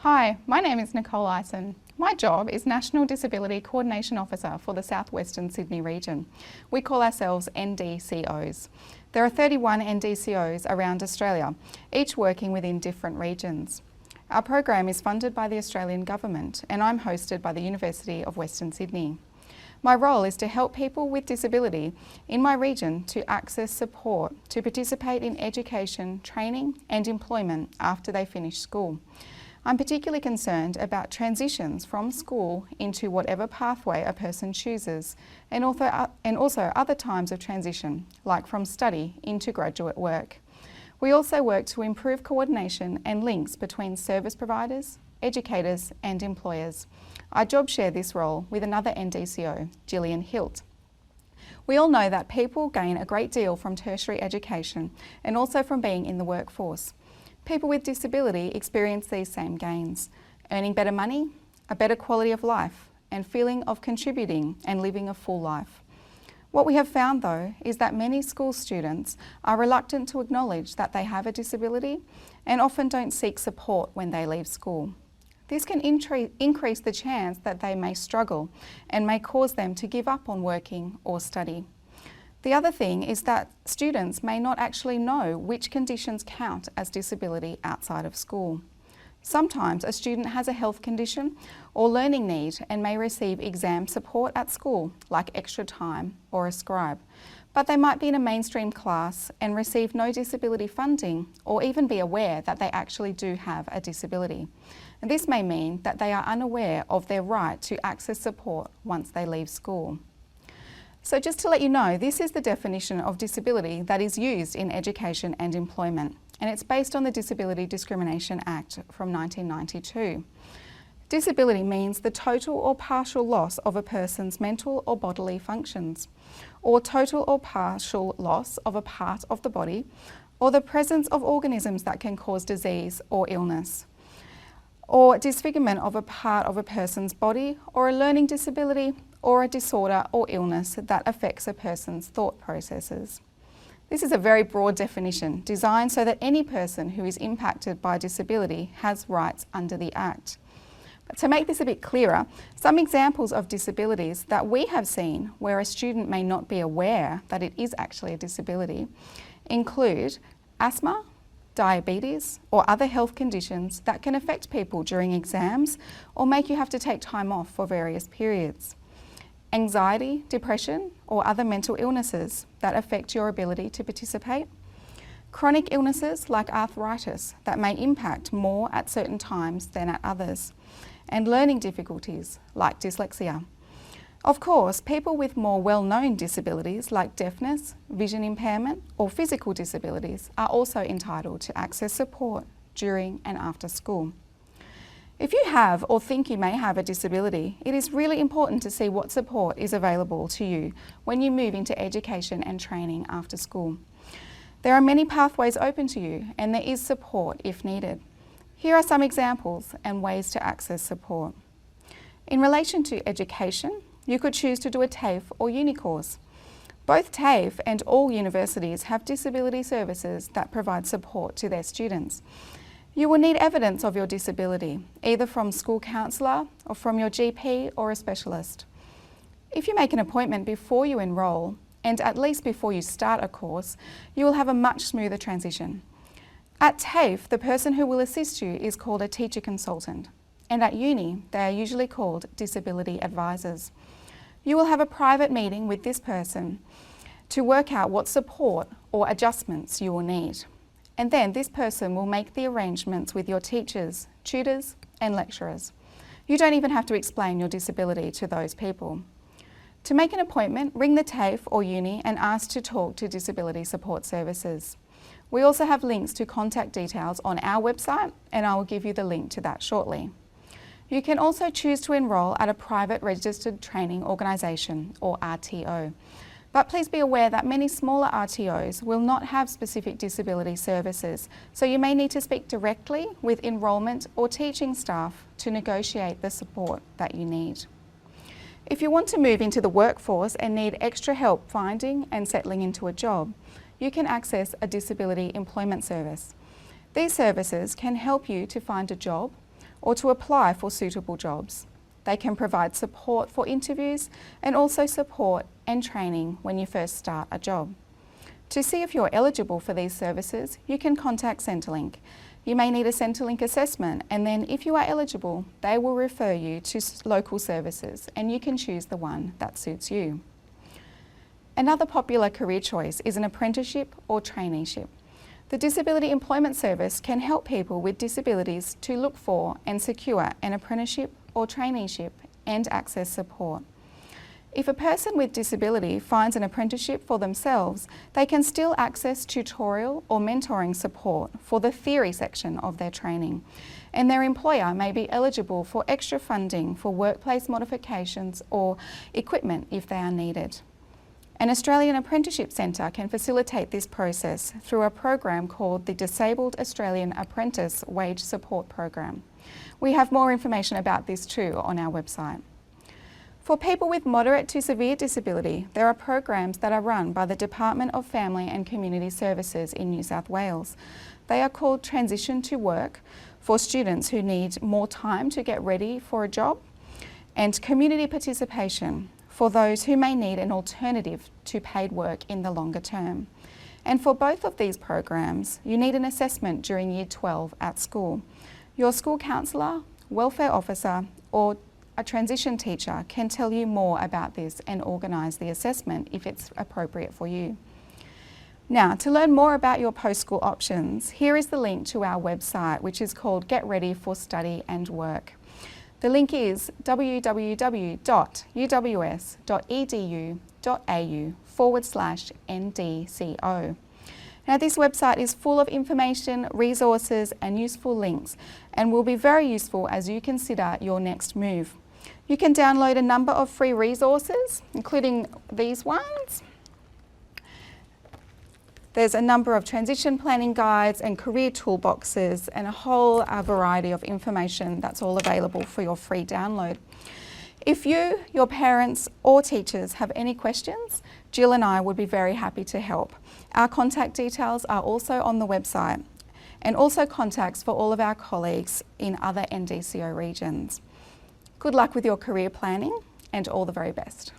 Hi, my name is Nicole Ison. My job is National Disability Coordination Officer for the Southwestern Sydney region. We call ourselves NDCOs. There are 31 NDCOs around Australia, each working within different regions. Our program is funded by the Australian Government and I'm hosted by the University of Western Sydney. My role is to help people with disability in my region to access support to participate in education, training and employment after they finish school. I'm particularly concerned about transitions from school into whatever pathway a person chooses and also other times of transition, like from study into graduate work. We also work to improve coordination and links between service providers, educators and employers. I job share this role with another NDCO, Gillian Hilt. We all know that people gain a great deal from tertiary education and also from being in the workforce. People with disability experience these same gains, earning better money, a better quality of life, and feeling of contributing and living a full life. What we have found though is that many school students are reluctant to acknowledge that they have a disability and often don't seek support when they leave school. This can increase the chance that they may struggle and may cause them to give up on working or study. The other thing is that students may not actually know which conditions count as disability outside of school. Sometimes a student has a health condition or learning need and may receive exam support at school, like extra time or a scribe. But they might be in a mainstream class and receive no disability funding or even be aware that they actually do have a disability. And this may mean that they are unaware of their right to access support once they leave school. So just to let you know, this is the definition of disability that is used in education and employment, and it's based on the Disability Discrimination Act from 1992. Disability means the total or partial loss of a person's mental or bodily functions, or total or partial loss of a part of the body, or the presence of organisms that can cause disease or illness, or disfigurement of a part of a person's body, or a learning disability, or a disorder or illness that affects a person's thought processes. This is a very broad definition designed so that any person who is impacted by disability has rights under the Act. But to make this a bit clearer, some examples of disabilities that we have seen where a student may not be aware that it is actually a disability include asthma, diabetes or other health conditions that can affect people during exams or make you have to take time off for various periods. Anxiety, depression or other mental illnesses that affect your ability to participate. Chronic illnesses like arthritis that may impact more at certain times than at others. And learning difficulties like dyslexia. Of course, people with more well-known disabilities like deafness, vision impairment or physical disabilities are also entitled to access support during and after school. If you have or think you may have a disability, it is really important to see what support is available to you when you move into education and training after school. There are many pathways open to you and there is support if needed. Here are some examples and ways to access support. In relation to education, you could choose to do a TAFE or uni course. Both TAFE and all universities have disability services that provide support to their students. You will need evidence of your disability, either from school counsellor or from your GP or a specialist. If you make an appointment before you enrol, and at least before you start a course, you will have a much smoother transition. At TAFE, the person who will assist you is called a teacher consultant, and at uni, they are usually called disability advisors. You will have a private meeting with this person to work out what support or adjustments you will need. And then this person will make the arrangements with your teachers, tutors and lecturers. You don't even have to explain your disability to those people. To make an appointment, ring the TAFE or uni and ask to talk to Disability Support Services. We also have links to contact details on our website and I will give you the link to that shortly. You can also choose to enrol at a private registered training organisation or RTO. But please be aware that many smaller RTOs will not have specific disability services, so you may need to speak directly with enrolment or teaching staff to negotiate the support that you need. If you want to move into the workforce and need extra help finding and settling into a job, you can access a disability employment service. These services can help you to find a job or to apply for suitable jobs. They can provide support for interviews and also support and training when you first start a job. To see if you're eligible for these services, you can contact Centrelink. You may need a Centrelink assessment, and then if you are eligible, they will refer you to local services and you can choose the one that suits you. Another popular career choice is an apprenticeship or traineeship. The Disability Employment Service can help people with disabilities to look for and secure an apprenticeship or traineeship and access support. If a person with disability finds an apprenticeship for themselves, they can still access tutorial or mentoring support for the theory section of their training, and their employer may be eligible for extra funding for workplace modifications or equipment if they are needed. An Australian Apprenticeship Centre can facilitate this process through a program called the Disabled Australian Apprentice Wage Support Program. We have more information about this too on our website. For people with moderate to severe disability, there are programs that are run by the Department of Family and Community Services in New South Wales. They are called Transition to Work for students who need more time to get ready for a job, and Community Participation for those who may need an alternative to paid work in the longer term. And for both of these programs, you need an assessment during Year 12 at school. Your school counsellor, welfare officer, or a transition teacher can tell you more about this and organise the assessment if it's appropriate for you. Now, to learn more about your post-school options, here is the link to our website, which is called Get Ready for Study and Work. The link is www.uws.edu.au/NDCO. Now, this website is full of information, resources and useful links, and will be very useful as you consider your next move. You can download a number of free resources, including these ones. There's a number of transition planning guides and career toolboxes and a whole variety of information that's all available for your free download. If you, your parents or teachers have any questions, Jill and I would be very happy to help. Our contact details are also on the website, and also contacts for all of our colleagues in other NDCO regions. Good luck with your career planning and all the very best.